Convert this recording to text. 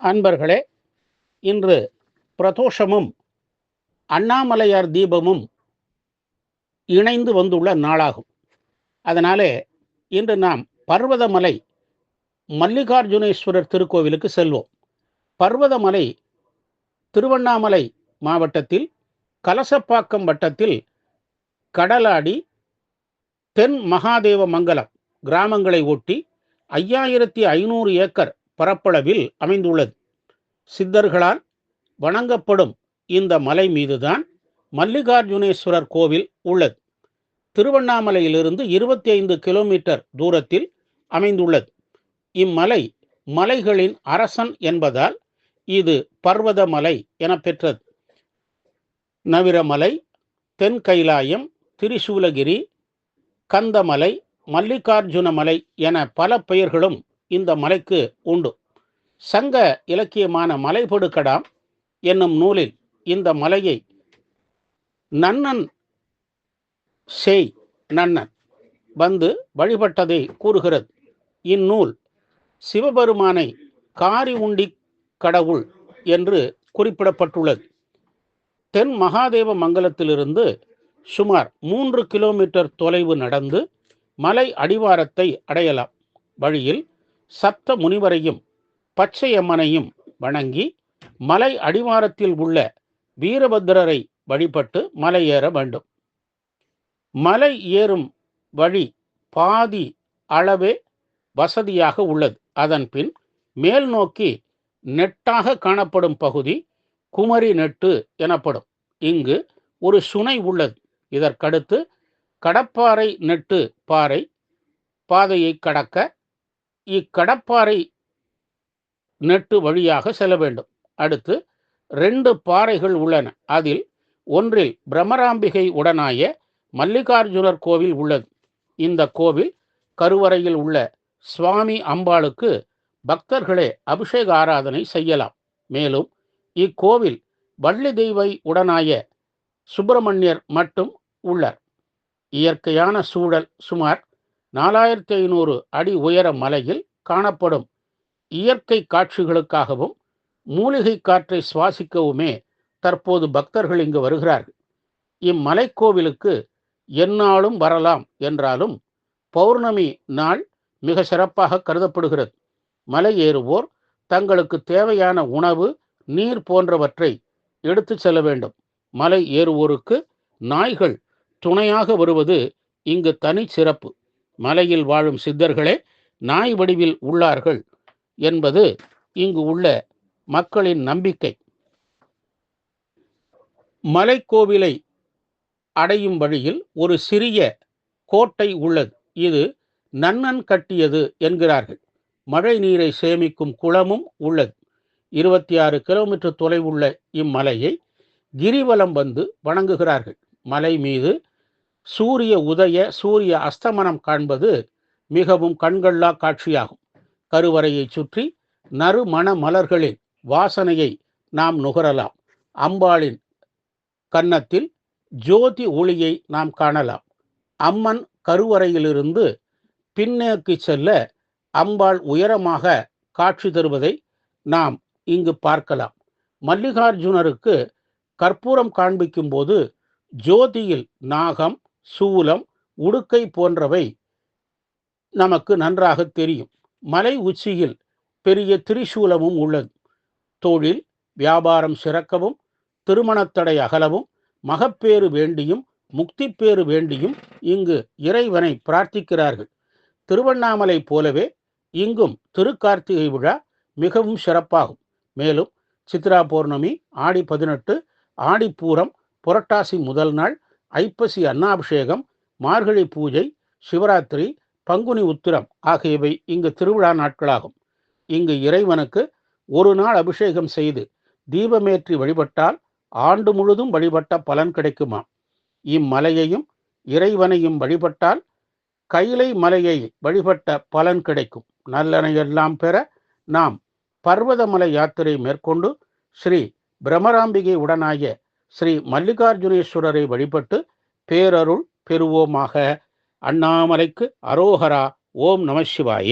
அன்பர்களே, இன்று பிரதோஷமும் அண்ணாமலையார் தீபமும் இணைந்து வந்துள்ள நாளாகும். அதனாலே இன்று நாம் பர்வதமலை மல்லிகார்ஜுனேஸ்வரர் திருக்கோவிலுக்கு செல்வோம். பர்வதமலை திருவண்ணாமலை மாவட்டத்தில் கலசப்பாக்கம் வட்டத்தில் கடலாடி தென் மகாதேவ மங்கலம் கிராமங்களை ஒட்டி 5500 ஏக்கர் பரப்பளவில் அமைந்துள்ளது. சித்தர்களால் வணங்கப்படும் இந்த மலை மீதுதான் மல்லிகார்ஜுனேஸ்வரர் கோவில் உள்ளது. திருவண்ணாமலையிலிருந்து 25 கிலோமீட்டர் தூரத்தில் அமைந்துள்ளது. இம்மலை மலைகளின் அரசன் என்பதால் இது பர்வதமலை என பெற்றது. நவிரமலை, தென் கைலாயம், திரிசூலகிரி, கந்தமலை, மல்லிகார்ஜுன மலை என பல பெயர்களும் இந்த மலைக்கு உண்டு. சங்க இலக்கியமான மலைபடுகடாம் என்னும் நூலில் இந்த மலையை நன்னன் செய் நன்னன் வந்து வழிபட்டதை கூறுகிறது. இந்நூல் சிவபெருமானை காரி உண்டி கடவுள் என்று குறிப்பிடப்பட்டுள்ளது. தென் மகாதேவ மங்கலத்திலிருந்து சுமார் 3 கிலோமீட்டர் தொலைவு நடந்து மலை அடிவாரத்தை அடையலாம். வழியில் சப்த முனிவரையும் பச்சையம்மனையும் வணங்கி மலை அடிவாரத்தில் உள்ள வீரபத்திரரை வழிபட்டு மலை ஏற வேண்டும். மலை ஏறும் வழி பாதி அளவே வசதியாக உள்ளது. அதன் பின் மேல் நோக்கி நெட்டாக காணப்படும் பகுதி குமரி நெட்டு எனப்படும். இங்கு ஒரு சுனை உள்ளது. இதற்கடுத்து கடப்பாறை நெட்டு பாறை பாதையை கடக்க இக்கடப்பாறை நெட்டு வழியாக செல்ல வேண்டும். அடுத்து 2 பாறைகள் உள்ளன. அதில் ஒன்றில் பிரம்மராம்பிகை உடனாய மல்லிகார்ஜுனர் கோவில் உள்ளது. இந்த கோவில் கருவறையில் உள்ள சுவாமி அம்பாளுக்கு பக்தர்களே அபிஷேக ஆராதனை செய்யலாம். மேலும் இக்கோவில் வள்ளி தெய்வை உடனாய சுப்பிரமணியர் மட்டும் உள்ளார். இயற்கையான சூழல் சுமார் 4500 அடி உயர மலையில் காணப்படும் இயற்கை காட்சிகளுக்காகவும் மூலிகை காற்றை சுவாசிக்கவுமே தற்போது பக்தர்கள் இங்கு வருகிறார்கள். இம்மலைக்கோவிலுக்கு எந்நாளும் வரலாம் என்றாலும் பௌர்ணமி நாள் மிக சிறப்பாக கருதப்படுகிறது. மலை ஏறுவோர் தங்களுக்கு தேவையான உணவு, நீர் போன்றவற்றை எடுத்து செல்ல வேண்டும். மலை ஏறுவோருக்கு நாய்கள் துணையாக வருவது இங்கு தனி சிறப்பு. மலையில் வாழும் சித்தர்களே நாய் வடிவில் உள்ளார்கள் என்பது இங்கு உள்ள மக்களின் நம்பிக்கை. மலைக்கோவிலை அடையும் வழியில் ஒரு சிறிய கோட்டை உள்ளது. இது நன்னன் கட்டியது என்கிறார்கள். மழை நீரை சேமிக்கும் குளமும் உள்ளது. 26 கிலோமீட்டர் தொலைவுள்ள இம்மலையை கிரிவலம் வந்து வணங்குகிறார்கள். மலை மீது சூரிய உதய சூரிய அஸ்தமனம் காண்பது மிகவும் கண்கொள்ளா காட்சியாகும். கருவறையை சுற்றி நறுமண மலர்களின் வாசனையை நாம் நுகரலாம். அம்பாளின் கன்னத்தில் ஜோதி ஒளியை நாம் காணலாம். அம்மன் கருவறையிலிருந்து பின்னோக்கி செல்ல அம்பாள் உயரமாக காட்சி தருவதை நாம் இங்கு பார்க்கலாம். மல்லிகார்ஜுனருக்கு கற்பூரம் காண்பிக்கும் போது ஜோதியில் நாகம், சூலம், உடுக்கை போன்றவை நமக்கு நன்றாக தெரியும். மலை உச்சியில் பெரிய திரிசூலமும் உள்ளது. தொழில் வியாபாரம் சிறக்கவும், திருமணத்தடை அகலவும், மகப்பேறு வேண்டியும் முக்திப்பேறு வேண்டியும் இங்கு இறைவனை பிரார்த்திக்கிறார்கள். திருவண்ணாமலை போலவே இங்கும் திருக்கார்த்திகை விழா மிகவும் சிறப்பாகும். மேலும் சித்ரா பௌர்ணமி, ஆடி 18, ஆடிப்பூரம், புரட்டாசி முதல் நாள், ஐப்பசி அன்னாபிஷேகம், மார்கழி பூஜை, சிவராத்திரி, பங்குனி உத்திரம் ஆகியவை இங்கு திருவிழா நாட்களாகும். இங்கு இறைவனுக்கு ஒரு நாள் அபிஷேகம் செய்து தீபமேற்றி வழிபட்டால் ஆண்டு முழுதும் வழிபட்ட பலன் கிடைக்குமா. இம்மலையையும் இறைவனையும் வழிபட்டால் கைலை மலையை வழிபட்ட பலன் கிடைக்கும். நல்லனையெல்லாம் பெற நாம் பர்வதமலை யாத்திரை மேற்கொண்டு ஸ்ரீ பிரம்மராம்பிகை உடனாய ஸ்ரீ மல்லிகார்ஜுனேஸ்வரரை வழிபட்டு பேரருள் பெறுவோமாக. அண்ணாமலைக்கு அரோகரா. ஓம் நம சிவாய.